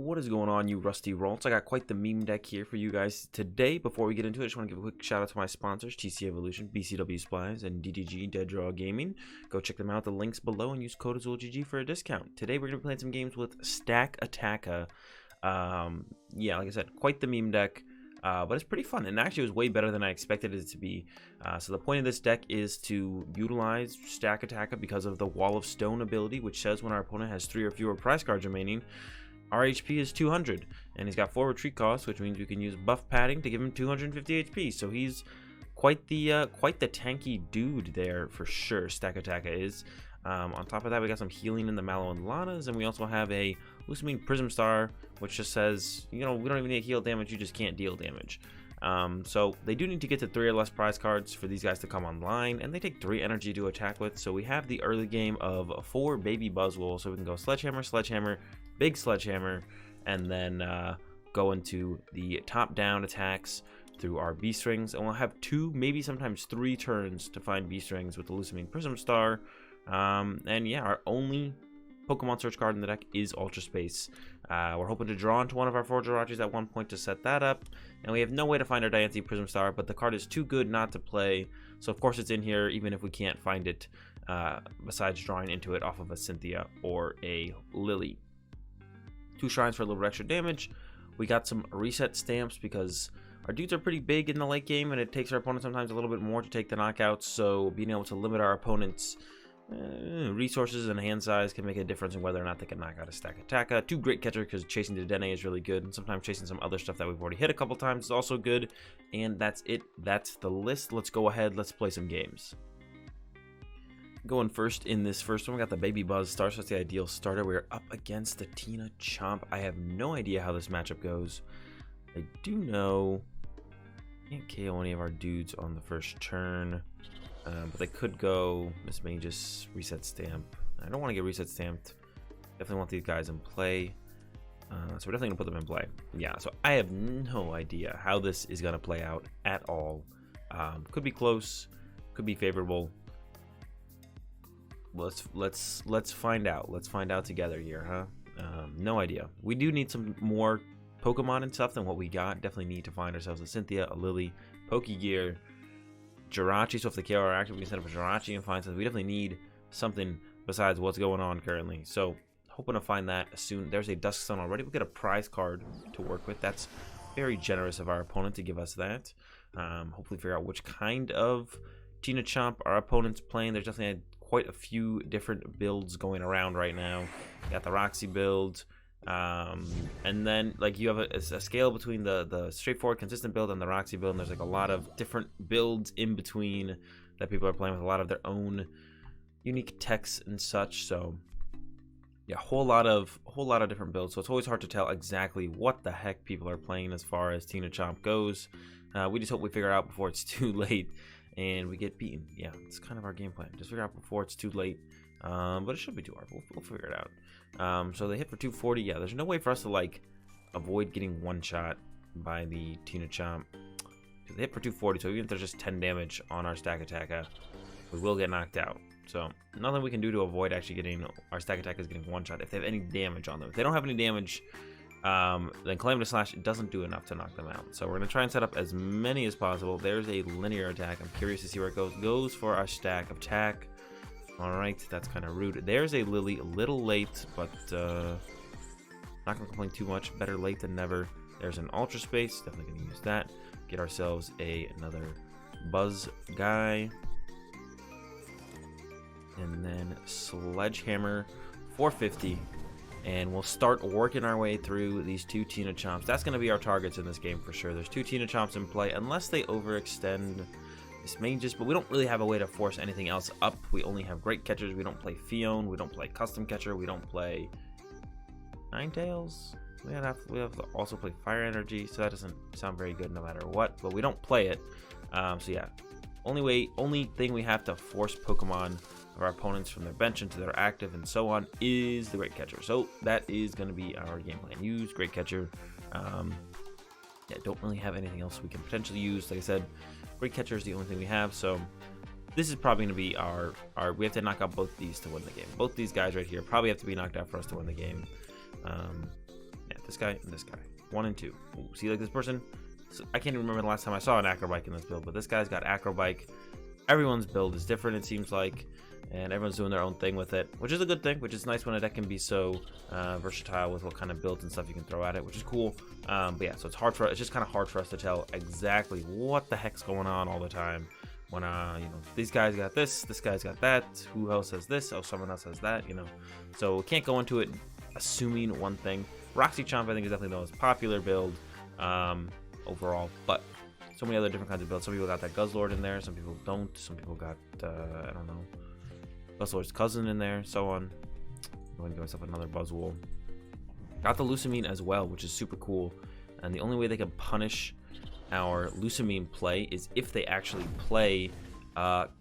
What is going on, you rusty rolls? I got quite the meme deck here for you guys today. Before we get into it, I just want to give a quick shout out to my sponsors, TC Evolution, BCW Splies, and DDG Dead Draw Gaming. Go check them out, the links below, and use code AzulGG for a discount. Today we're going to be playing some games with Stak, Atak. Yeah, like I said, quite the meme deck. But it's pretty fun, and actually it was way better than I expected it to be. So the point of this deck is to utilize Stak Attacker because of the Wall of Stone ability, which says when our opponent has 3 or fewer prize cards remaining, our HP is 200, and he's got 4 retreat costs, which means we can use buff padding to give him 250 HP. So he's quite the tanky dude there for sure. Stak Attacker is. On top of that, we got some healing in the Mallow and Lanas, and we also have a Lusamine Prism Star, which just says, you know, we don't even need to heal damage, you just can't deal damage. So they do need to get to 3 or less prize cards for these guys to come online, and they take 3 energy to attack with. So we have the early game of 4 baby Buzzwole, so we can go Sledgehammer, Sledgehammer, Big Sledgehammer, and then go into the top-down attacks through our B-Strings, and we'll have 2, maybe sometimes 3 turns to find B-Strings with the Lusamine Prism Star. And yeah, our only Pokemon search card in the deck is Ultra Space. We're hoping to draw into one of our 4 Jirachis at one point to set that up, and we have no way to find our Diancie Prism Star, but the card is too good not to play, so of course it's in here even if we can't find it, besides drawing into it off of a Cynthia or a Lily. 2 shrines for a little extra damage. We got some reset stamps because our dudes are pretty big in the late game, and it takes our opponent sometimes a little bit more to take the knockouts, so being able to limit our opponent's resources and hand size can make a difference in whether or not they can knock out a Stak Attacker. 2 great catcher because chasing the Dene is really good, and sometimes chasing some other stuff that we've already hit a couple times is also good. And that's it. That's the list. Let's go ahead. Let's play some games. Going first in this first one, we got the Baby Buzz Star, so that's the ideal starter. We're up against the Tina Chomp. I have no idea how this matchup goes. I do know can't KO any of our dudes on the first turn. But they could go Miss Magus, reset stamp. I don't want to get reset stamped. Definitely want these guys in play. So we're definitely gonna put them in play. Yeah, so I have no idea how this is gonna play out at all. Could be close, could be favorable. Let's find out. Let's find out together here, huh? No idea. We do need some more Pokemon and stuff than what we got. Definitely need to find ourselves a Cynthia, a Lily, Pokegear, Jirachi. So if the KO are active, we can set up a Jirachi and find something. We definitely need something besides what's going on currently. So hoping to find that soon. There's a Duskstone already. We'll get a prize card to work with. That's very generous of our opponent to give us that. Hopefully figure out which kind of Tina Chomp our opponent's playing. There's definitely quite a few different builds going around right now. Got the Roxy build. And then like you have a scale between the straightforward consistent build and the Roxy build, and there's like a lot of different builds in between that people are playing with, a lot of their own unique techs and such. So yeah, whole lot of different builds, so it's always hard to tell exactly what the heck people are playing as far as Tina Chomp goes. We just hope we figure it out before it's too late and we get beaten. Yeah, it's kind of our game plan, just figure out before it's too late. But it should be too hard. We'll figure it out. So they hit for 240. Yeah, there's no way for us to like avoid getting one shot by the Tina Chomp. They hit for 240, so even if there's just 10 damage on our Stak Attacker, we will get knocked out. So nothing we can do to avoid actually getting our Stak Attackers getting one shot if they have any damage on them. If they don't have any damage, then Calamitous Slash doesn't do enough to knock them out. So we're gonna try and set up as many as possible. There's a linear attack. I'm curious to see where it goes. Goes for our Stak Attack. Alright, that's kind of rude. There's a Lily, a little late, but not gonna complain too much. Better late than never. There's an Ultra Space, definitely gonna use that. Get ourselves another Buzz guy. And then Sledgehammer 450. And we'll start working our way through these 2 Tina Chomps. That's gonna be our targets in this game for sure. There's 2 Tina Chomps in play, unless they overextend Miss Magus, but we don't really have a way to force anything else up. We only have great catchers. We don't play Fion. We don't play Custom Catcher. We don't play Ninetales. We have to also play Fire Energy, so that doesn't sound very good no matter what, but we don't play it. So yeah, only thing we have to force Pokemon of our opponents from their bench into their active and so on is the Great Catcher. So that is going to be our game plan. Use Great Catcher. Yeah, don't really have anything else we can potentially use. Like I said, Great Catcher is the only thing we have, so this is probably going to be our we have to knock out both these to win the game. Both these guys right here probably have to be knocked out for us to win the game. Yeah, this guy, and this guy. 1 and 2. Ooh, see, like this person, so I can't even remember the last time I saw an acrobike in this build, but this guy's got acrobike. Everyone's build is different, it seems like, and everyone's doing their own thing with it, which is a good thing, which is nice when a deck can be so versatile with what kind of builds and stuff you can throw at it, which is cool. But yeah, so it's just kind of hard for us to tell exactly what the heck's going on all the time. When you know, these guys got this guy's got that, who else has this, oh, someone else has that, you know. So we can't go into it assuming one thing. Roxy Chomp, I think, is definitely the most popular build overall, but so many other different kinds of builds. Some people got that Guzzlord in there, some people don't, some people got I don't know, Guzzlord's cousin in there, so on. I'm going to give myself another Buzzwole. Got the Lucamine as well, which is super cool, and the only way they can punish our Lucamine play is if they actually play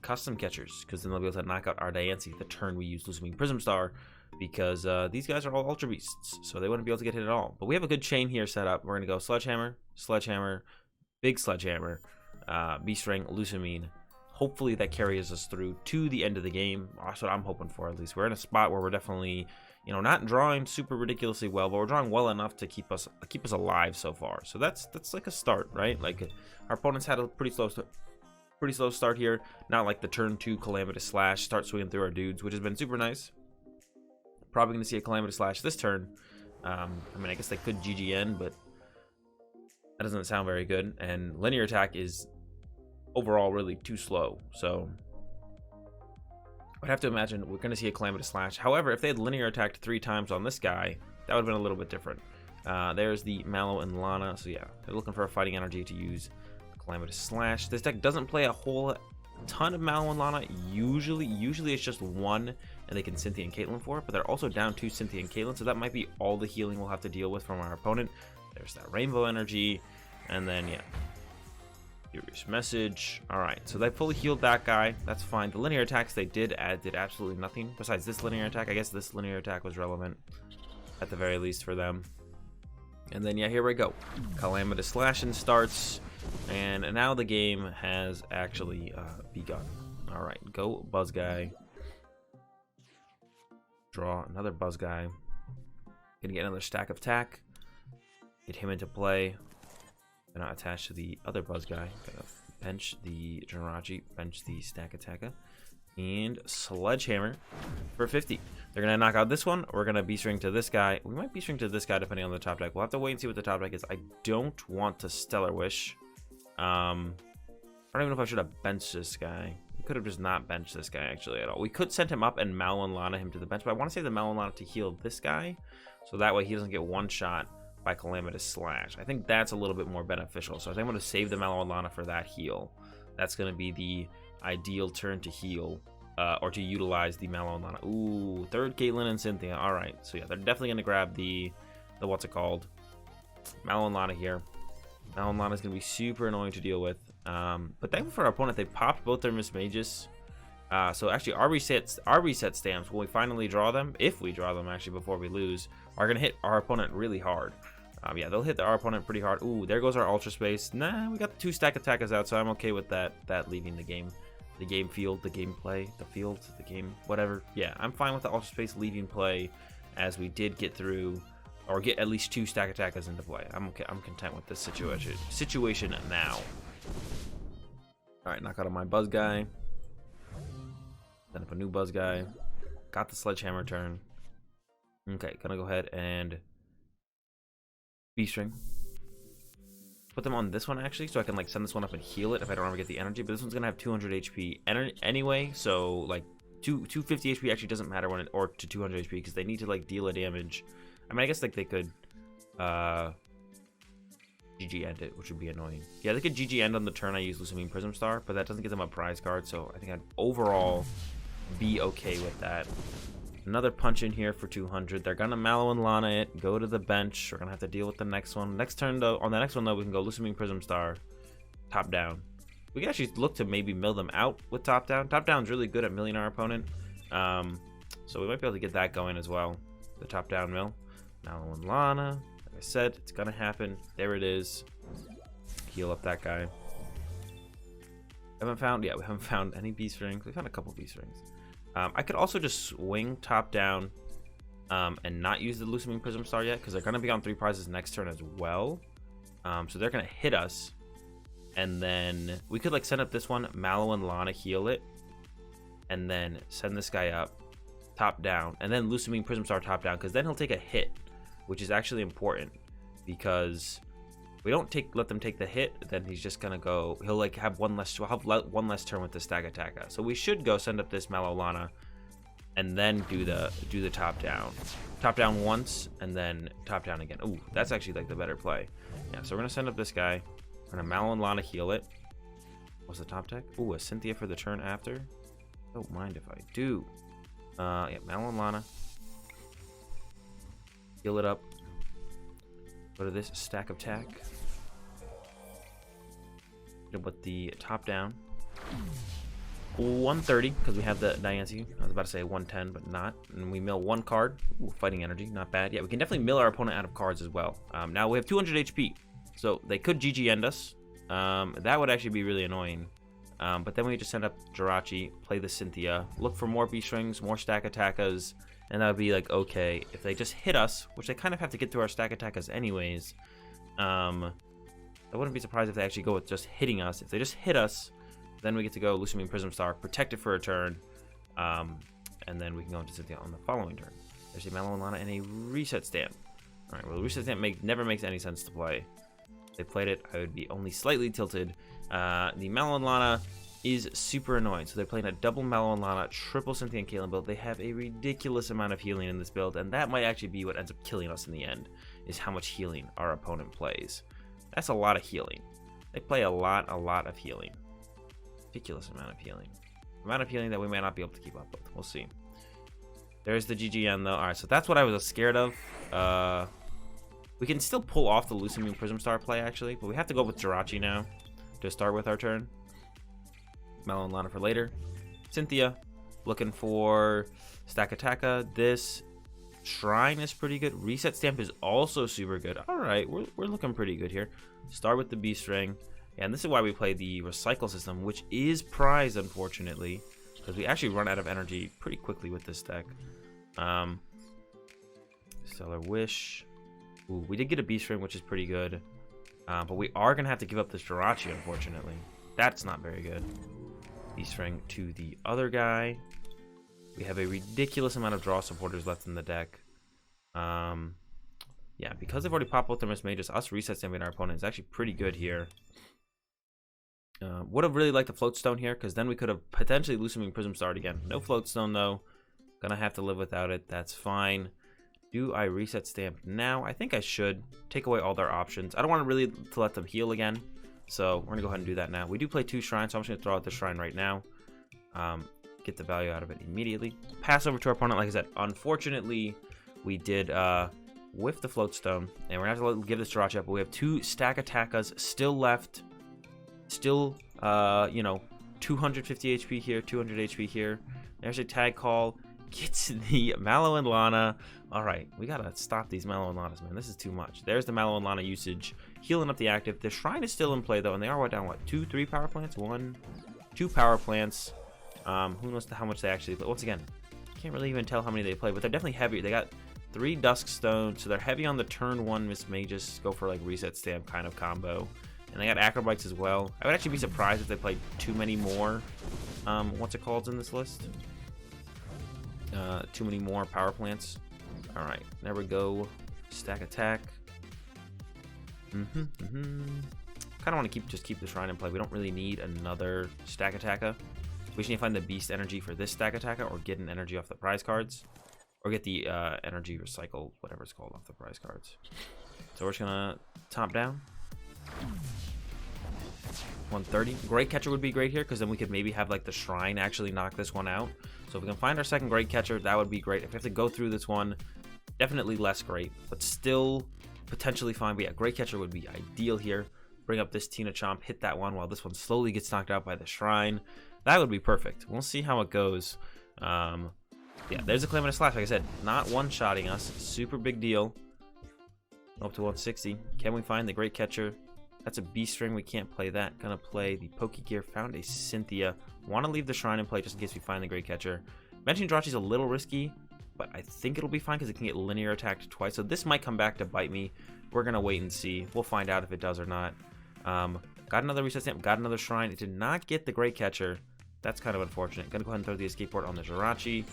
custom catchers, because then they'll be able to knock out our Diancie the turn we use Lucamine Prism Star, because these guys are all Ultra Beasts, so they wouldn't be able to get hit at all. But we have a good chain here set up. We're going to go Sledgehammer, Sledgehammer, Big Sledgehammer, Beast Ring, Lucamine. Hopefully that carries us through to the end of the game. That's what I'm hoping for, at least. We're in a spot where we're definitely, you know, not drawing super ridiculously well, but we're drawing well enough to keep us alive so far. So that's like a start, right? Like our opponents had a pretty slow start here. Not like the turn 2 Calamitous Slash start swinging through our dudes, which has been super nice. Probably going to see a Calamitous Slash this turn. I mean, I guess they could GGN, but that doesn't sound very good. And linear attack is overall really too slow. So I'd have to imagine we're going to see a Calamitous Slash. However, if they had linear attacked 3 times on this guy, that would have been a little bit different. There's the Mallow and Lana. So yeah, they're looking for a fighting energy to use Calamitous Slash. This deck doesn't play a whole ton of Mallow and Lana. Usually it's just 1, and they can Cynthia and Caitlyn for it, but they're also down 2 Cynthia and Caitlyn, so that might be all the healing we'll have to deal with from our opponent. There's that Rainbow Energy, and then yeah, Furious Message. All right, so they fully healed that guy. That's fine. The linear attacks they did add did absolutely nothing besides this linear attack. I guess this linear attack was relevant at the very least for them. And then yeah, here we go. Calamitous Slashing starts, and now the game has actually begun. All right, go Buzz Guy. Draw another Buzz Guy. Gonna get another Stack of Tack. Get him into play. Gonna attach to the other Buzz Guy. Gonna bench the Jirachi, bench the Stack Attacker, and Sledgehammer for 50. They're gonna knock out this one. We're gonna Beast Ring to this guy. We might Beast Ring to this guy depending on the top deck. We'll have to wait and see what the top deck is. I don't want to Stellar Wish. I don't even know if I should have benched this guy. We could have just not benched this guy actually at all. We could send him up and Mallow and Lana him to the bench, but I want to save the Mallow and Lana to heal this guy, so that way he doesn't get one shot by Calamitous Slash. I think that's a little bit more beneficial. So I think I'm going to save the Mallow and Lana for that heal. That's going to be the ideal turn to heal, or to utilize the Mallow and Lana. Ooh, third Caitlyn and Cynthia. All right, so yeah, they're definitely going to grab the what's it called, Mallow and Lana here. Mallow and Lana is going to be super annoying to deal with. But thankful for our opponent, they popped both their Miss Mages. So actually, our reset stamps, when we finally draw them, if we draw them actually before we lose, are going to hit our opponent really hard. Yeah, they'll hit our opponent pretty hard. Ooh, there goes our Ultra Space. Nah, we got the 2 Stack Attackers out, so I'm okay with that leaving the game. The game field, the gameplay, the field, the game, whatever. Yeah, I'm fine with the Ultra Space leaving play, as we did get through, or get at least 2 Stack Attackers into play. I'm okay. I'm content with this situation now. All right, knock out on my Buzz Guy. Set up a new Buzz Guy. Got the Sledgehammer turn. Okay, gonna go ahead and Beast Ring. Put them on this one actually, so I can like send this one up and heal it if I don't ever get the energy. But this one's gonna have 200 HP anyway, so like 250 HP actually doesn't matter when it, or to 200 HP, because they need to like deal a damage. I mean, I guess like they could GG end it, which would be annoying. Yeah, they could GG end on the turn I use Lucamine Prism Star, but that doesn't get them a prize card, so I think I'd overall be okay with that. Another punch in here for 200. They're gonna Mallow and Lana it, go to the bench. We're gonna have to deal with the next one. Next turn though, on the next one though, we can go Lucamine Prism Star, top down. We can actually look to maybe mill them out with top down. Top down's really good at milling our opponent, so we might be able to get that going as well. The top down mill, Mallow and Lana. Like I said, it's gonna happen. There it is. Heal up that guy. We haven't found any Beast Rings. We found a couple Beast Rings. I could also just swing top down and not use the Lucamine Prism Star yet, because they're going to be on 3 prizes next turn as well. So they're going to hit us, and then we could like send up this one, Mallow and Lana heal it, and then send this guy up top down, and then Lucamine Prism Star top down, because then he'll take a hit, which is actually important, because if we don't let them take the hit, then he's just gonna go, he'll like have one less turn with the Stak Attack. So we should go send up this Mallow Lana and then do the top down once, and then top down again. Ooh, that's actually like the better play. Yeah, so we're gonna send up this guy, we're gonna Mallow and Lana heal it. What's the top deck? Ooh, a Cynthia for the turn after. Don't mind if I do. Yeah, Mallow and Lana. Heal it up. Go to this Stak Attack. With the top down. 130, because we have the Diancie. I was about to say 110, but not. And we mill 1 card. Ooh, fighting energy, not bad. Yeah, we can definitely mill our opponent out of cards as well. Now we have 200 HP, so they could GG end us. That would actually be really annoying. But then we just send up Jirachi, play the Cynthia, look for more B-Strings, more Stak Attackas, and that would be like, okay, if they just hit us, which they kind of have to get through our Stak Attackas anyways, I wouldn't be surprised if they actually go with just hitting us. If they just hit us, then we get to go Lucamine Prism Star, protect it for a turn, and then we can go into Cynthia on the following turn. There's a Mallow and Lana and a Reset Stamp. Alright, well, the Reset Stamp never makes any sense to play. If they played it, I would be only slightly tilted. The Mallow and Lana is super annoying. So they're playing a double Mallow and Lana, triple Cynthia and Kaelin build. They have a ridiculous amount of healing in this build, and that might actually be what ends up killing us in the end, is how much healing our opponent plays. That's a lot of healing. They play a lot of healing. Ridiculous amount of healing. Amount of healing that we may not be able to keep up with. We'll see. There's the GGN though. Alright, so that's what I was scared of. We can still pull off the Lucamine Prism Star play actually, but we have to go with Jirachi now to start with our turn. Mallow and Lana for later. Cynthia, looking for Stak Attacka. This Shrine is pretty good. Reset Stamp is also super good. Alright, we're looking pretty good here. Start with the B-String. And this is why we play the Recycle system, which is prized, unfortunately, because we actually run out of energy pretty quickly with this deck. Stellar Wish. Ooh, we did get a B-String, which is pretty good. But we are going to have to give up this Jirachi, unfortunately. That's not very good. B-String to the other guy. We have a ridiculous amount of draw supporters left in the deck. Yeah, because they've already popped both their Miss Mages, us reset stamping our opponent is actually pretty good here. Would have really liked the Float Stone here, because then we could have potentially Lucamine Prism Starred again. No Float Stone, though. Gonna have to live without it. That's fine. Do I reset stamp now? I think I should. Take away all their options. I don't want to really to let them heal again, so we're gonna go ahead and do that now. We do play 2 shrines, so I'm just gonna throw out the shrine right now. Get the value out of it immediately. Pass over to our opponent. Like I said, unfortunately, we did whiff the Float Stone, and we're gonna have to give this Jirachi up. But we have 2 Stak Attackas still left. Still, you know, 250 HP here, 200 HP here. There's a tag call. Gets the Mallow and Lana. All right, we gotta stop these Mallow and Lanas, man. This is too much. There's the Mallow and Lana usage. Healing up the active. The shrine is still in play, though, and they are down, what, 2, 3 power plants? 1, 2 power plants. Who knows how much they actually play. Once again, can't really even tell how many they play, but they're definitely heavy. They got 3 Dusk Stone, so they're heavy on the turn 1 Miss Mages. Go for, like, Reset Stamp kind of combo. And they got Acrobites as well. I would actually be surprised if they played too many more, what's it called in this list? Too many more power plants. Alright, there we go. Stak Attack. Kind of want to just keep the shrine in play. We don't really need another Stak Attacka. We just need to find the Beast energy for this Stak Attacka, or get an energy off the prize cards. Or get the energy recycle, whatever it's called, off the prize cards. So we're just going to top down. 130. Great Catcher would be great here, because then we could maybe have like the shrine actually knock this one out. So if we can find our second Great Catcher, that would be great. If we have to go through this one, definitely less great, but still potentially fine. But yeah, Great Catcher would be ideal here. Bring up this Tina Chomp, hit that one while this one slowly gets knocked out by the shrine. That would be perfect. We'll see how it goes. Yeah, there's a Calamitous Slash. Like I said, not one-shotting us. Super big deal. Up to 160. Can we find the Great Catcher? That's a B-String. We can't play that. Gonna play the Pokegear. Found a Cynthia. Want to leave the shrine in play just in case we find the Great Catcher. Mentioning Jirachi's a little risky. but I think it'll be fine because it can get linear attacked twice. So this might come back to bite me. We're gonna wait and see. We'll find out if it does or not. Got another reset stamp, got another shrine. It did not get the Great Catcher. That's kind of unfortunate. Gonna go ahead and throw the escape board on the Jirachi.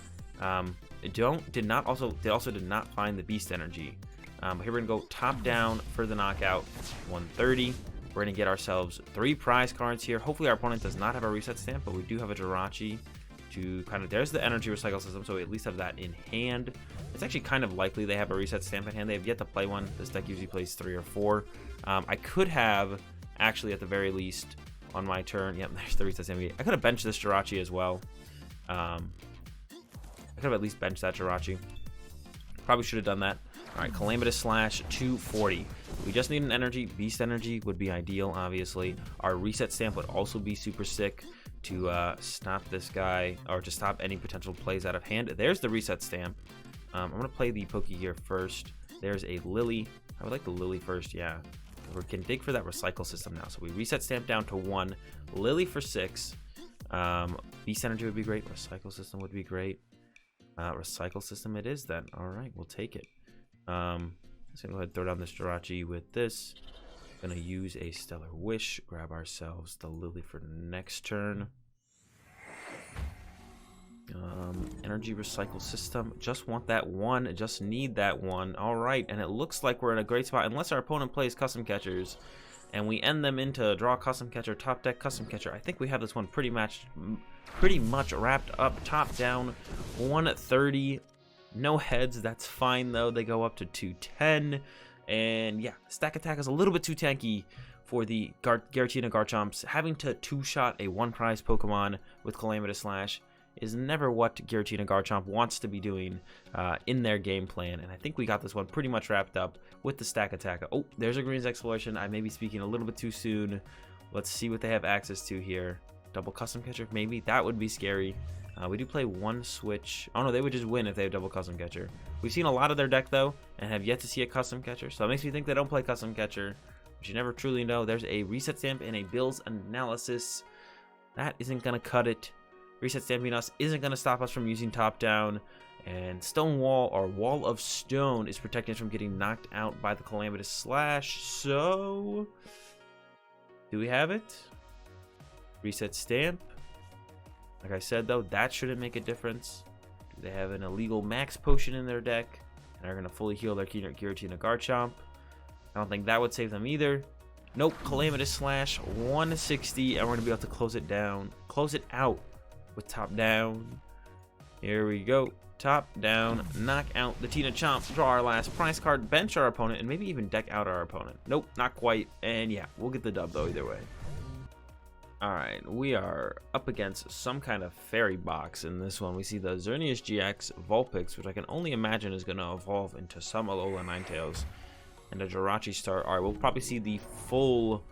It also did not find the Beast Energy. But here we're gonna go top down for the knockout. 130. We're gonna get ourselves 3 prize cards here. Hopefully our opponent does not have a reset stamp, but we do have a Jirachi to kind of. There's the energy recycle system, so we at least have that in hand. It's actually kind of likely they have a reset stamp in hand. They have yet to play one. This deck usually plays 3 or 4. I could have actually at the very least on my turn. Yep, there's the reset stamp. I could have benched this Jirachi as well. I could have at least benched that Jirachi. Probably should have done that. All right, Calamitous Slash 240. We just need an energy. Beast Energy would be ideal, obviously. Our reset stamp would also be super sick to stop this guy, or to stop any potential plays out of hand. There's the reset stamp. I'm going to play the Poke here first. There's a Lily. I would like the Lily first, yeah. We can dig for that recycle system now. So we reset stamp down to 1. Lily for 6. Beast Energy would be great. Recycle system would be great. Recycle system it is then. All right, we'll take it. Let's go ahead and throw down this Jirachi with this. Gonna use a Stellar Wish. Grab ourselves the Lily for next turn. Energy recycle system. Just want that 1. Just need that 1. All right, and it looks like we're in a great spot unless our opponent plays custom catchers, and we end them into draw custom catcher, top deck custom catcher. I think we have this one pretty much wrapped up. Top down 130. No heads. That's fine though. They go up to 210. And yeah, Stak attack is a little bit too tanky for the Giratina Garchomps. Having to 2-shot a 1-prize Pokemon with Calamitous Slash is never what Giratina Garchomp wants to be doing in their game plan. And I think we got this one pretty much wrapped up with the Stak attack. Oh, there's a Green's Exploration. I may be speaking a little bit too soon. Let's see what they have access to here. Double custom catcher, maybe. That would be scary. We do play 1 switch. Oh no, they would just win if they have double custom catcher. We've seen a lot of their deck though, and have yet to see a custom catcher. So it makes me think they don't play custom catcher, but you never truly know. There's a reset stamp and a Bill's Analysis. That isn't gonna cut it. Reset stamping us isn't gonna stop us from using top down. And Stone Wall, or Wall of Stone, is protecting us from getting knocked out by the Calamitous Slash. So, do we have it? Reset stamp. Like I said though, that shouldn't make a difference. Do they have an illegal max potion in their deck and are going to fully heal their Giratina Garchomp? I don't think that would save them either. Nope, Calamitous Slash 160, and we're going to be able to close it down. Close it out with top down. Here we go. Top down, knock out the Tina Chomp, draw our last prize card, bench our opponent, and maybe even deck out our opponent. Nope, not quite. And yeah, we'll get the dub though either way. Alright, we are up against some kind of fairy box in this one. We see the Xerneas GX Vulpix, which I can only imagine is going to evolve into some Alola Ninetales, and a Jirachi Star. Alright, we'll probably see the full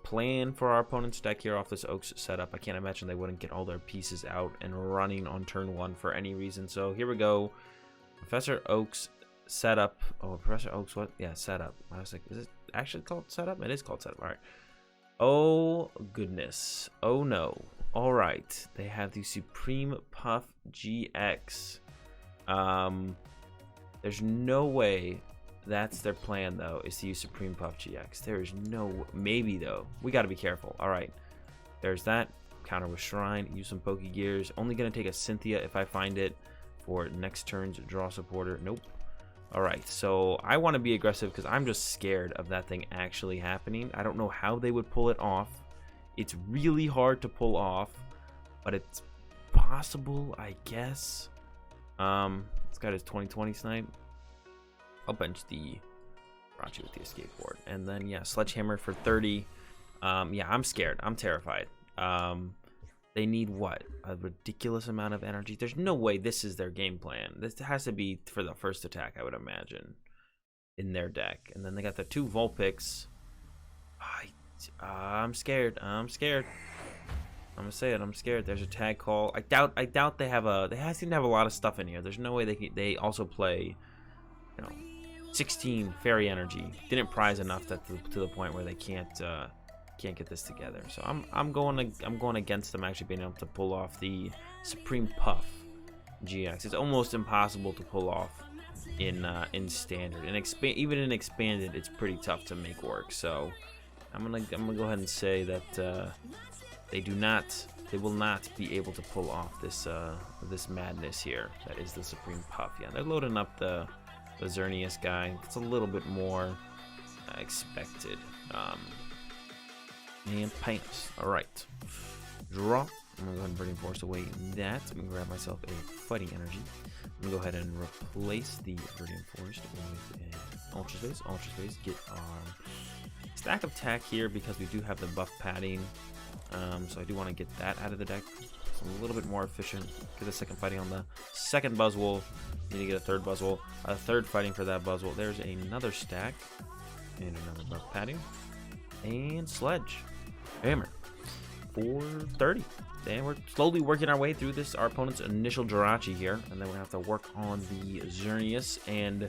plan for our opponent's deck here off this Oaks setup. I can't imagine they wouldn't get all their pieces out and running on turn 1 for any reason. So here we go. Professor Oaks setup. Oh, Professor Oaks, what? Yeah, setup. I was like, is it actually called setup? It is called setup. All right. Oh goodness. Oh no. All right. They have the Supreme Puff GX. There's no way that's their plan though, is to use Supreme Puff GX. There is no, maybe though. We got to be careful. All right. There's that. Counter with Shrine. Use some Poke Gears. Only gonna take a Cynthia if I find it for next turn's draw supporter. Nope. Alright, so I want to be aggressive because I'm just scared of that thing actually happening. I don't know how they would pull it off. It's really hard to pull off, but it's possible, I guess. It's got his 2020 snipe. I'll bench the Rachi with the escape board. And then, yeah, Sledgehammer for 30. Yeah, I'm scared. I'm terrified. They need what? A ridiculous amount of energy. There's no way this is their game plan. This has to be for the first attack, I would imagine, in their deck. And then they got the 2 Vulpix. I'm scared. I'm scared. I'm gonna say it. I'm scared. There's a tag call. I doubt they have a. They seem to have a lot of stuff in here. There's no way they also play, 16 Fairy Energy. Didn't prize enough to the point where they can't get this together. So I'm going against them actually being able to pull off the Supreme Puff. GX. It's almost impossible to pull off in standard. And even in expanded, it's pretty tough to make work. So I'm gonna go ahead and say that they will not be able to pull off this this madness here. That is the Supreme Puff. Yeah, they're loading up the Xerneas guy. It's a little bit more expected. And Painus. Alright. Draw. I'm gonna go ahead and Burning Force away that. I'm gonna grab myself a Fighting Energy. I'm gonna go ahead and replace the Burning Force with an Ultra Space. Ultra Space. Get our Stack of Tack here because we do have the buff padding. So I do want to get that out of the deck. So a little bit more efficient. Get a second fighting on the second Buzzwole. Need to get a third Buzzwole. A third fighting for that Buzzwole. There's another stack. And another buff padding. And Sledge. Hammer. 430. And we're slowly working our way through this. Our opponent's initial Jirachi here. And then we're going to have to work on the Xerneas and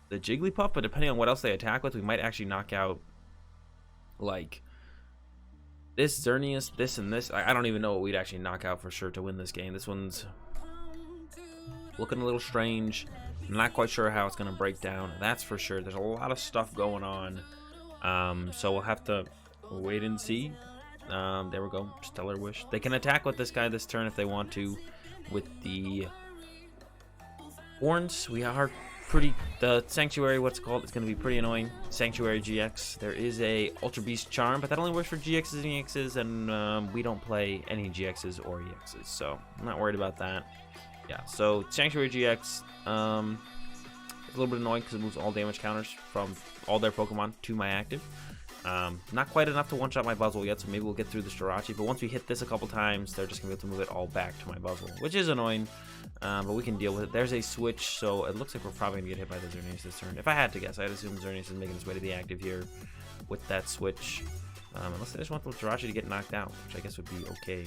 the Jigglypuff. But depending on what else they attack with, we might actually knock out, like, this Xerneas, this, and this. I don't even know what we'd actually knock out for sure to win this game. This one's looking a little strange. I'm not quite sure how it's going to break down. That's for sure. There's a lot of stuff going on. So we'll have to wait and see. There we go. Stellar Wish. They can attack with this guy this turn if they want to. With the horns, we are pretty... The Sanctuary, what's it called? It's going to be pretty annoying. Sanctuary GX. There is a Ultra Beast Charm, but that only works for GXs and EXs, and we don't play any GXs or EXs, so I'm not worried about that. Yeah, so Sanctuary GX, it's a little bit annoying because it moves all damage counters from all their Pokemon to my active. Not quite enough to one-shot my Buzzwole yet, so maybe we'll get through this Jirachi, but once we hit this a couple times, they're just going to be able to move it all back to my Buzzwole, which is annoying, but we can deal with it. There's a switch, so it looks like we're probably going to get hit by the Xerneas this turn. If I had to guess, I'd assume Xerneas is making his way to the active here with that switch, unless they just want the Jirachi to get knocked out, which I guess would be okay.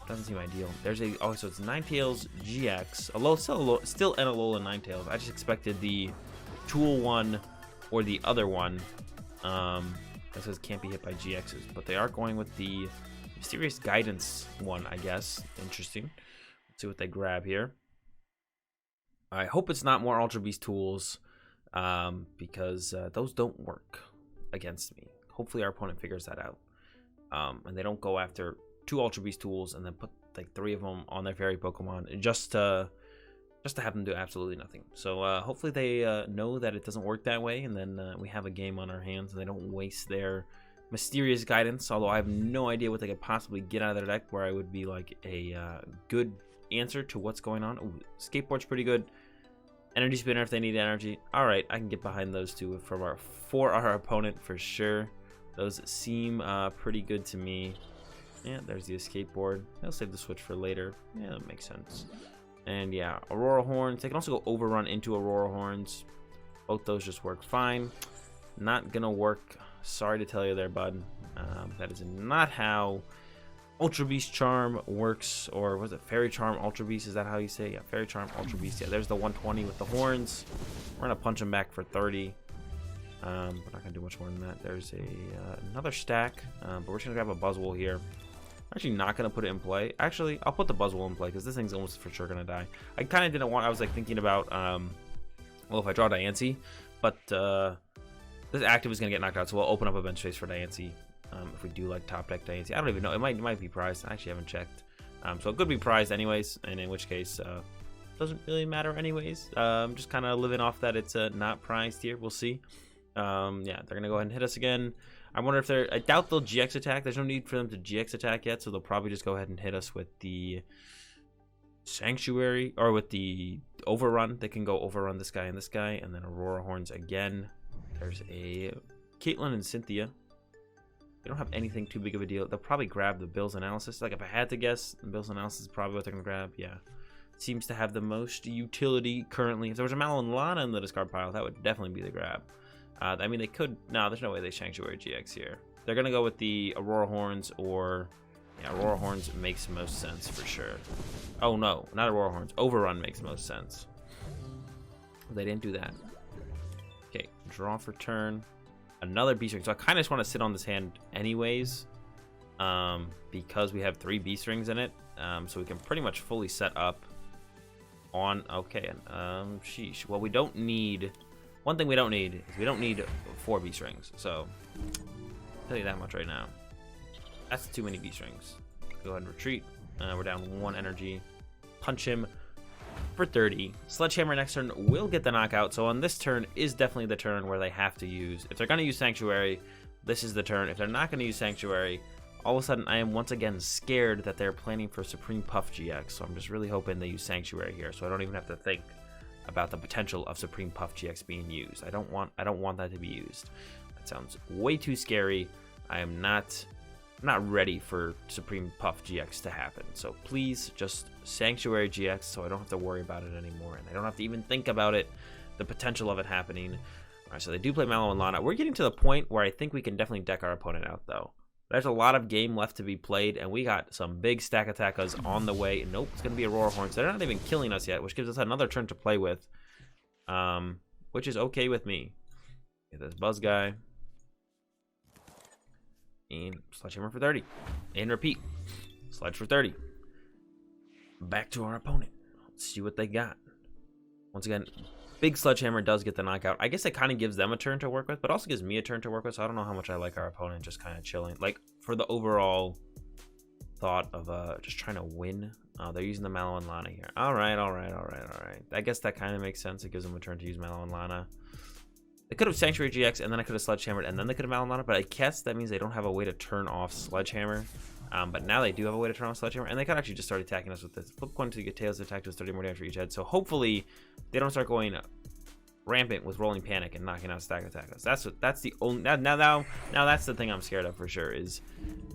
Doesn't seem ideal. There's a... Oh, so it's Ninetales GX. Still an Alola Ninetales. I just expected the Tool one or the other one. That says can't be hit by GXs, but they are going with the Mysterious Guidance one, I guess. Interesting. Let's see what they grab here. I hope it's not more Ultra Beast tools, because those don't work against me. Hopefully our opponent figures that out, and they don't go after 2 Ultra Beast tools and then put like 3 of them on their fairy Pokemon just to have them do absolutely nothing. So hopefully they know that it doesn't work that way, and then we have a game on our hands and they don't waste their Mysterious Guidance, although I have no idea what they could possibly get out of their deck where I would be like a good answer to what's going on. Ooh, Skateboard's pretty good. Energy Spinner if they need energy. Alright, I can get behind those two for our opponent for sure. Those seem pretty good to me. Yeah, there's the Escape Board. I'll save the switch for later. Yeah, that makes sense. And yeah, Aurora Horns. They can also go Overrun into Aurora Horns. Both those just work fine. Not gonna work. Sorry to tell you there, bud. That is not how Ultra Beast Charm works. Or was it Fairy Charm Ultra Beast? Is that how you say it? Yeah, Fairy Charm Ultra Beast. Yeah, there's the 120 with the horns. We're gonna punch him back for 30. We're not gonna do much more than that. There's another stack, but we're just gonna grab a Buzzwole here. I'm actually not gonna put it in play. Actually, I'll put the Buzzwole in play because this thing's almost for sure gonna die. I kind of didn't want. I was like thinking about, well, if I draw Diancie, but this active is gonna get knocked out, so we'll open up a bench space for Diancie. If we do like top deck Diancie, I don't even know. It might be prized. I actually haven't checked. So it could be prized anyways, and in which case, doesn't really matter anyways. Just kind of living off that it's not prized here. We'll see. Yeah, they're gonna go ahead and hit us again. I wonder if I doubt they'll GX attack. There's no need for them to GX attack yet, so they'll probably just go ahead and hit us with the Sanctuary, or with the Overrun. They can go Overrun this guy, and then Aurora Horns again. There's a Caitlyn and Cynthia. They don't have anything too big of a deal. They'll probably grab the Bill's Analysis. Like, if I had to guess, the Bill's Analysis is probably what they're gonna grab. Yeah. Seems to have the most utility currently. If there was a Malon in the discard pile, that would definitely be the grab. I mean, they could... No, there's no way they Sanctuary GX here. They're going to go with the Aurora Horns or... Yeah, Aurora Horns makes most sense for sure. Oh, no. Not Aurora Horns. Overrun makes most sense. They didn't do that. Okay, draw for turn. Another Beast Ring. So I kind of just want to sit on this hand anyways. Because we have 3 Beast Rings in it. So we can pretty much fully set up on, okay, sheesh. Well, we don't need, one thing we don't need is we don't need 4 B strings. So, I'll tell you that much right now. That's too many B strings. Go ahead and retreat. We're down 1 energy. Punch him for 30. Sledgehammer next turn will get the knockout. So on this turn is definitely the turn where they have to use, if they're going to use Sanctuary, this is the turn. If they're not going to use Sanctuary, all of a sudden I am once again scared that they're planning for Supreme Puff GX. So I'm just really hoping they use Sanctuary here, so I don't even have to think about the potential of Supreme Puff GX being used. I don't want that to be used. That sounds way too scary. I am not ready for Supreme Puff GX to happen. So please just Sanctuary GX so I don't have to worry about it anymore, and I don't have to even think about it, the potential of it happening. All right, so they do play Mallow and Lana. We're getting to the point where I think we can definitely deck our opponent out, though. There's a lot of game left to be played, and we got some big Stak Atakas on the way. Nope, it's going to be a Roar Horn, so they're not even killing us yet, which gives us another turn to play with, which is okay with me. Get this Buzz guy. And Sledgehammer for 30. And repeat. Sledge for 30. Back to our opponent. Let's see what they got. Once again, big Sledgehammer does get the knockout. I guess it kind of gives them a turn to work with, but also gives me a turn to work with, so I don't know how much I like our opponent just kind of chilling. Like, for the overall thought of just trying to win. They're using the Mallow and Lana here. All right. I guess that kind of makes sense. It gives them a turn to use Mallow and Lana. They could have Sanctuary GX, and then I could have Sledgehammered, and then they could have Mallow and Lana, but I guess that means they don't have a way to turn off Sledgehammer. But now they do have a way to turn off Sledgehammer, and they could actually just start attacking us with this. Flip coin to get tails attack, does 30 more damage for each head. So hopefully they don't start going rampant with Rolling Panic and knocking out Stak Atakas. That's the only now that's the thing I'm scared of for sure, is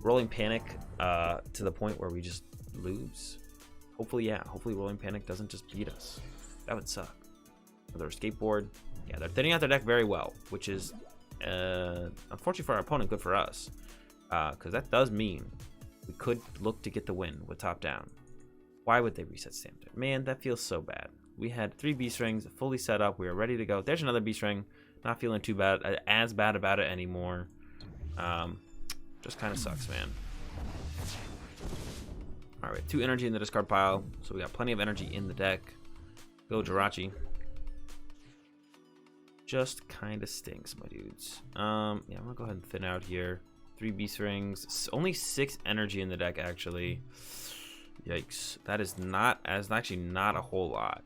Rolling Panic to the point where we just lose. Hopefully Rolling Panic doesn't just beat us. That would suck. Their skateboard. Yeah, they're thinning out their deck very well, which is unfortunately for our opponent, good for us, because that does mean we could look to get the win with top down. Why would they reset stamped it? Man, that feels so bad. We had 3 B strings fully set up. We were ready to go. There's another B string. Not feeling too bad, as bad about it anymore. Just kind of sucks, man. All right, 2 energy in the discard pile, so we got plenty of energy in the deck. Go Jirachi. Just kind of stinks, my dudes. Yeah, I'm gonna go ahead and thin out here. 3 B strings, only 6 energy in the deck actually. Yikes, that is actually not a whole lot.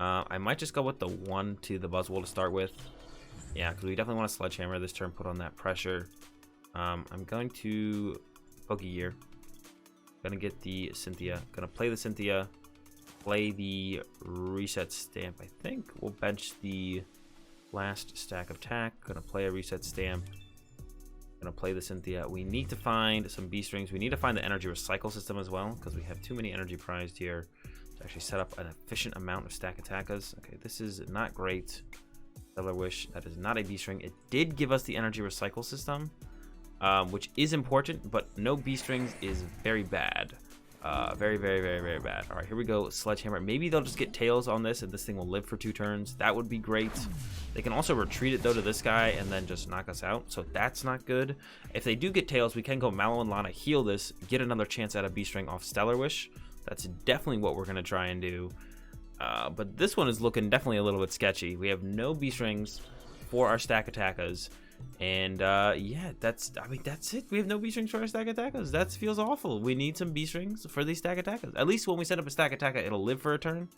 I might just go with the 1 to the Buzzwole to start with. Yeah, because we definitely want to Sledgehammer this turn, put on that pressure. I'm going to Pokegear. Gonna get the Cynthia. Gonna play the Cynthia. Play the Reset Stamp. I think we'll bench the last stack of tack. Gonna play a Reset Stamp. Gonna play the Cynthia. We need to find some B strings. We need to find the energy recycle system as well, because we have too many energy prized here to actually set up an efficient amount of Stak Atakas. Okay, this is not great. Stellar Wish, that is not a B string. It did give us the energy recycle system, which is important, but no B strings is very bad. Very bad. All right, here we go. Sledgehammer. Maybe they'll just get tails on this and this thing will live for 2 turns. That would be great. They can also retreat it though to this guy and then just knock us out, so that's not good. If they do get tails, we can go Mallow and Lana, heal this, get another chance at a B string off Stellar Wish. That's definitely what we're gonna try and do. But this one is looking definitely a little bit sketchy. We have no B strings for our Stak Atakas. And yeah, that's it. We have no B strings for our Stak Atakas. That feels awful. We need some B strings for these Stak Atakas. At least when we set up a Stak Ataka, it'll live for a turn.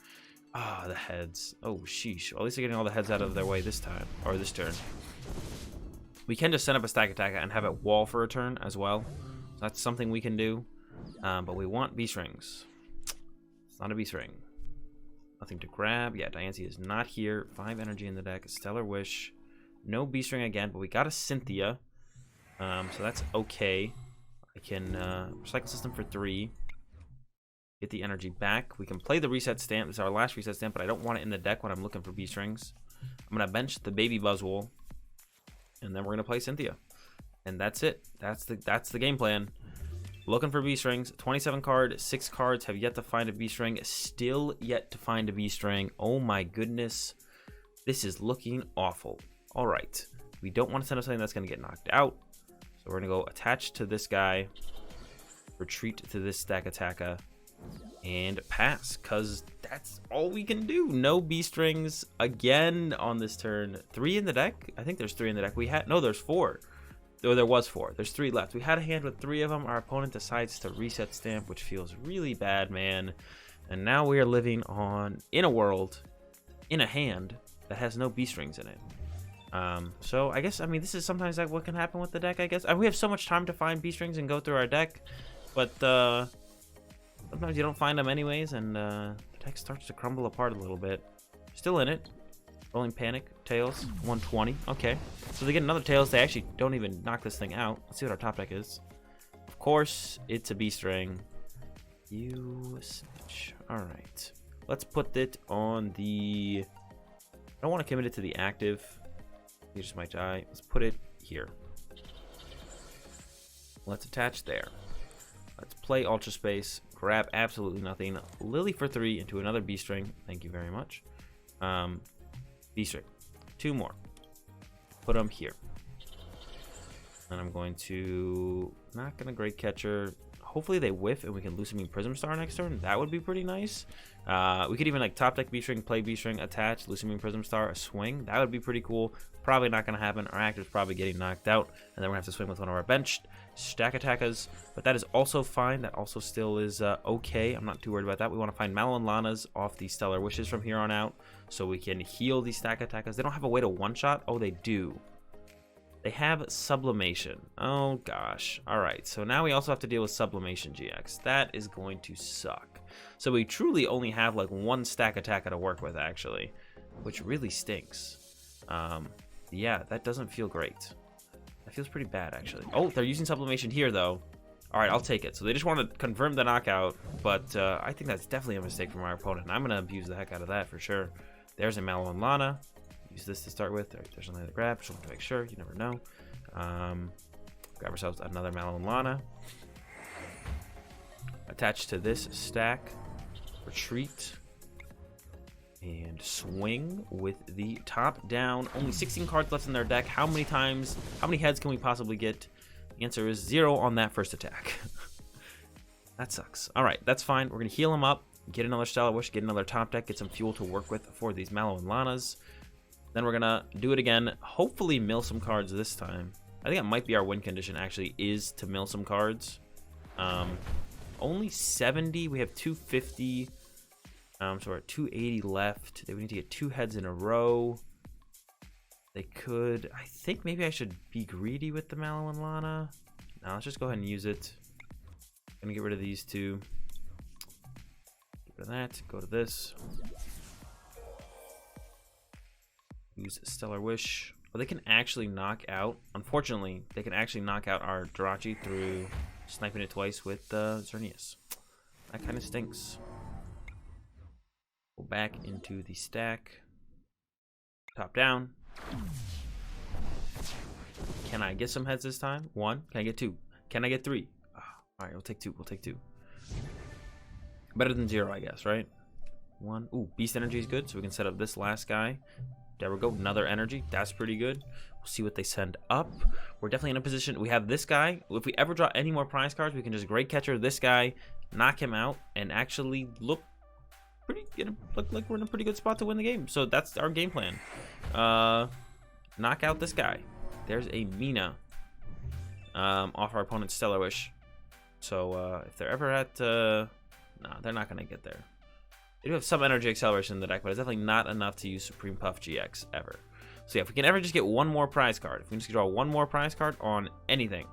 Ah, the heads. Oh, sheesh. Well, at least they're getting all the heads out of their way this time, or this turn. We can just set up a Stak Ataka and have it wall for a turn as well. So that's something we can do. But we want B strings. It's not a B string. Nothing to grab. Yeah, Diancie is not here. 5 energy in the deck. Stellar Wish. No B string again, but we got a Cynthia. So that's okay. I can recycle system for 3. Get the energy back. We can play the Reset Stamp. This is our last Reset Stamp, but I don't want it in the deck when I'm looking for B strings. I'm going to bench the baby Buzzwole. And then we're going to play Cynthia. And that's it. That's the game plan. Looking for B strings. 27 card, 6 cards have yet to find a B string. Still yet to find a B string. Oh my goodness. This is looking awful. All right. We don't want to send up something that's going to get knocked out. So we're going to go attach to this guy. retreat to this Stak Ataka, and pass, because that's all we can do. No B strings again on this turn. 3 in the deck? I think there's 3 in the deck. No, there's 4. Though there was 4. There's 3 left. We had a hand with 3 of them. Our opponent decides to reset stamp, which feels really bad, man. And now we are living in a world, in a hand that has no B strings in it. So I guess, I mean, this is sometimes like what can happen with the deck, I guess. We have so much time to find B strings and go through our deck, but sometimes you don't find them anyways, and the deck starts to crumble apart a little bit. Still in it. Rolling Panic, Tails, 120. Okay. So they get another Tails. They actually don't even knock this thing out. Let's see what our top deck is. Of course, it's a B string. You snitch. Alright. Let's put it on the... I don't want to commit it to the active. You just might die. Let's put it here. Let's attach there. Let's play Ultra Space. Grab absolutely nothing. Lily for 3 into another B string. Thank you very much. B string. 2 more. Put them here. And I'm going to... Not going to Great Catcher. Hopefully they whiff and we can Lucamine Prism Star next turn. That would be pretty nice. We could even like top deck B string, play B string, attach Lucamine Prism Star, a swing. That would be pretty cool. Probably not going to happen. Our actor's probably getting knocked out. And then we're going to have to swing with one of our benched Stak Atakas. But that is also fine. That also still is okay. I'm not too worried about that. We want to find Mallow and Lana's off the Stellar Wishes from here on out, so we can heal these Stak Atakas. They don't have a way to one-shot. Oh, they do. They have Sublimation. Oh, gosh. All right. So now we also have to deal with Sublimation GX. That is going to suck. So we truly only have like 1 Stak Ataka to work with, actually, which really stinks. Yeah, that doesn't feel great. That feels pretty bad, actually. Oh, they're using Sublimation here, though. All right, I'll take it. So they just want to confirm the knockout, but I think that's definitely a mistake from our opponent, and I'm going to abuse the heck out of that for sure. There's a Mallow and Lana. Use this to start with. There's something to grab. Just want to make sure. You never know. Grab ourselves another Mallow and Lana. Attach to this stack. Retreat. And swing with the top down. Only 16 cards left in their deck. How many heads can we possibly get? The answer is 0 on that first attack. That sucks. All right, that's fine. We're going to heal them up. Get another Stellar Wish. Get another top deck. Get some fuel to work with for these Mallow and Lanas. Then we're going to do it again. Hopefully mill some cards this time. I think that might be our win condition, actually, is to mill some cards. Only 70. We have 250. So we're at 280 left. They would need to get 2 heads in a row. They could... I think maybe I should be greedy with the Mallow and Lana. Now let's just go ahead and use it. I'm going to get rid of these 2. Get rid of that. Go to this. Use Stellar Wish. Well, they can actually knock out... Unfortunately, they can actually knock out our Jirachi through sniping it twice with Xerneas. That kind of stinks. Go back into the stack. Top down. Can I get some heads this time? 1. Can I get 2? Can I get 3? Oh, all right, we'll take 2. We'll take 2. Better than 0, I guess, right? 1. Ooh, Beast Energy is good, so we can set up this last guy. There we go. Another energy. That's pretty good. We'll see what they send up. We're definitely in a position. We have this guy. If we ever draw any more prize cards, we can just Great Catcher this guy, knock him out, and actually look like we're in a pretty good spot to win the game. So that's our game plan. Knock out this guy. There's a Mina off our opponent's Stellar Wish. So if they're ever at nah, they're not gonna get there. They do have some energy acceleration in the deck, but it's definitely not enough to use Supreme Puff GX ever. So yeah, if we can ever just get 1 more prize card, if we can just draw 1 more prize card on anything.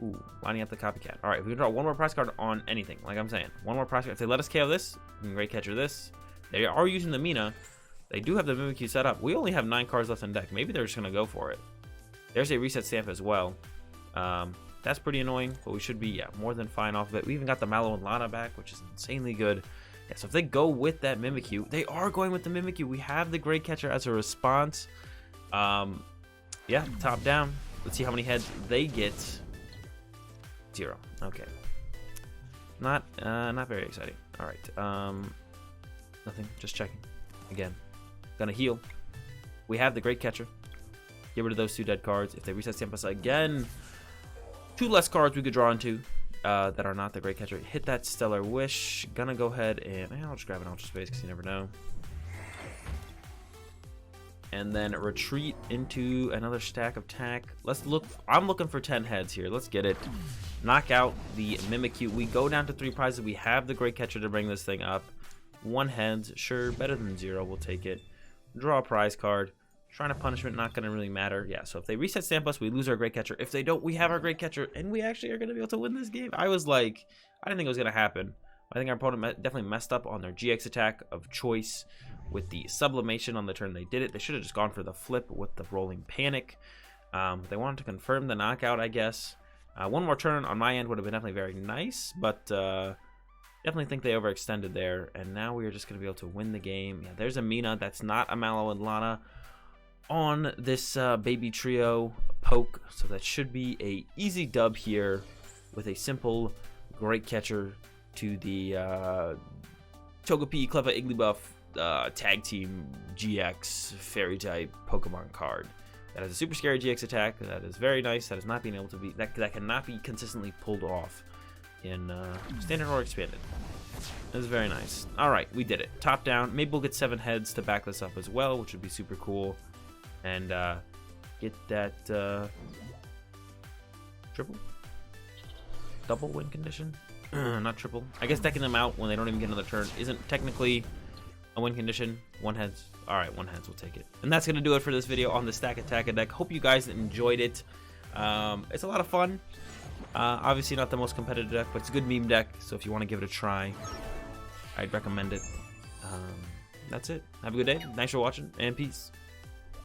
Ooh, lining up the copycat. All right, if we can draw 1 more prize card on anything, like I'm saying, 1 more prize card. If they let us KO this, we can Great Catcher this. They are using the Mina. They do have the Mimikyu set up. We only have 9 cards left in deck. Maybe they're just gonna go for it. There's a reset stamp as well. That's pretty annoying, but we should be more than fine off of it. We even got the Mallow and Lana back, which is insanely good. Yeah, so if they go with that Mimikyu, they are going with the Mimikyu. We have the Great Catcher as a response. Yeah, top down. Let's see how many heads they get. 0. Okay. Not very exciting. All right. Nothing. Just checking. Again, gonna heal. We have the Great Catcher. Get rid of those 2 dead cards. If they reset stamp us again, 2 less cards we could draw into that are not the Great Catcher. Hit that Stellar Wish. Gonna go ahead and I'll just grab an Ultra Space because you never know. And then retreat into another stack of tack. Let's look. I'm looking for 10 heads here. Let's get it. Knock out the Mimikyu. We go down to 3 prizes. We have the Great Catcher to bring this thing up. 1 heads, sure, better than 0. We'll take it. Draw a prize card. Shrine of Punishment, not going to really matter. Yeah, so if they reset stamp us, we lose our Great Catcher. If they don't, we have our Great Catcher, and we actually are going to be able to win this game. I was like, I didn't think it was going to happen. I think our opponent definitely messed up on their GX attack of choice with the Sublimation on the turn they did it. They should have just gone for the flip with the Rolling Panic. They wanted to confirm the knockout, I guess. 1 more turn on my end would have been definitely very nice, but definitely think they overextended there. And now we are just going to be able to win the game. Yeah, there's a Mina. That's not a Mallow and Lana on this baby trio poke. So that should be a easy dub here with a simple Great Catcher to the Togepi, Cleffa, Igglybuff Tag Team GX Fairy type Pokemon card. That has a super scary GX attack. That is very nice. That is not being able to be that cannot be consistently pulled off in standard or expanded. That is very nice. All right, we did it. Top down. Maybe we'll get 7 heads to back this up as well, which would be super cool. And get that triple, double win condition. Not triple. I guess decking them out when they don't even get another turn isn't technically a win condition. 1 heads. All right, 1 heads. We'll take it. And that's gonna do it for this video on the Stak Attack deck. Hope you guys enjoyed it. It's a lot of fun. Obviously not the most competitive deck, but it's a good meme deck. So if you want to give it a try, I'd recommend it. That's it. Have a good day. Thanks for watching, and peace.